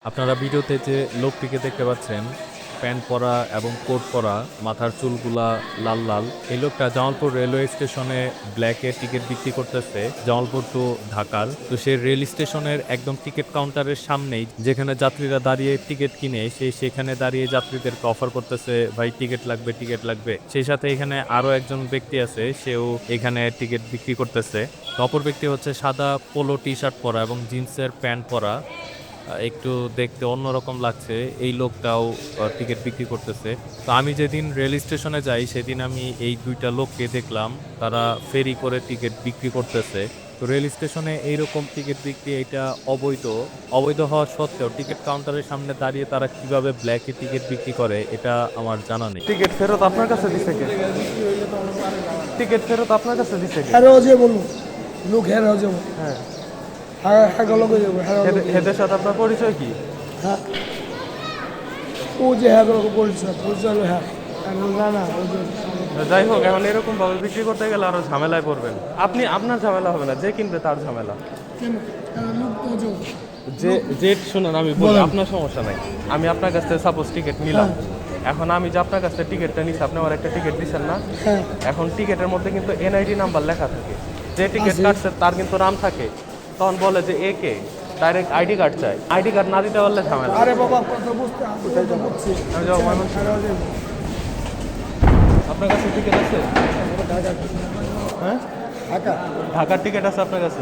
আপনারা ভিডিওতে যে লোকটিকে দেখতে পাচ্ছেন, প্যান্ট পরা এবং কোট পরা, মাথার চুলগুলা লাল লাল। এই লোকটা জামালপুর রেলওয়ে স্টেশনে ব্ল্যাকে টিকিট বিক্রি করতেছে, জামালপুর টু ঢাকার। তো সে রেল স্টেশনের একদম টিকিট কাউন্টারের সামনেই, যেখানে যাত্রীরা দাঁড়িয়ে টিকিট কিনে, সে সেখানে দাঁড়িয়ে যাত্রীদেরকে অফার করতেছে, ভাই টিকিট লাগবে, টিকিট লাগবে। সেই সাথে এখানে আরো একজন ব্যক্তি আছে, সেও এখানে টিকিট বিক্রি করতেছে। অপর ব্যক্তি হচ্ছে সাদা পোলো টি শার্ট পরা এবং জিন্সের প্যান্ট পরা, একটু দেখতে অন্যরকম লাগছে। এই লোকটাও টিকিট বিক্রি করতেছে। তো আমি যেদিন রেল স্টেশনে যাই সেদিন আমি এই দুইটা লোককে দেখলাম, তারা ফেরি করে টিকিট বিক্রি করতেছে। তো রেল স্টেশনে এইরকম টিকিট বিক্রি এটা অবৈধ। অবৈধ হওয়া সত্ত্বেও টিকিট কাউন্টারের সামনে দাঁড়িয়ে তারা কিভাবে ব্ল্যাকে টিকিট বিক্রি করে এটা আমার জানা নেই। টিকিট ফেরত আপনার কাছে দিছে কে? টিকিট ফেরত আপনার কাছে দিছে কে? হ্যাঁ যে বলুন লোক হ্যাঁ যে হ্যাঁ, হ্যাঁ হ্যাঁ লগে যাবো হ্যাঁ এদের সাথে আপনার পরিচয় কি? হ্যাঁ ও যে হ্যাঁ পরিচয় পরিচয় হলো হ্যাঁ না না ওই যে যাই হোক, এখন এরকম ভাবে বিক্রি করতে গেলে আরো ঝামেলায় পড়বেন আপনি। আপনার ঝামেলা হবে না, যে কিনবে তার ঝামেলা। কেন লোক তো যে যে শুনুন, আমি বলি আপনার সমস্যা নাই। আমি আপনার কাছ থেকে সাপোজ টিকিট নিলাম, এখন আমি যে আপনার কাছ থেকে টিকিটটা নিচ্ছি, আপনি আমার একটা টিকিট দিচ্ছেন না? হ্যাঁ এখন টিকিটের মধ্যে কিন্তু এনআইডি নাম্বার লেখা থাকে। যে টিকিট কাটছে তার কিন্তু নাম থাকে। তখন বলে যে এ কে, ডাইরেক্ট আইডি কার্ড চাই। আইডি কার্ড না দিতে পারলে ঝামেলা। আরে বাবা কথা বুঝতে বুঝছি আমি যাবো ময়মনসিংহ। আপনার কাছে টিকিট আছে? হ্যাঁ, ঢাকা ঢাকার টিকিট আছে আপনার কাছে?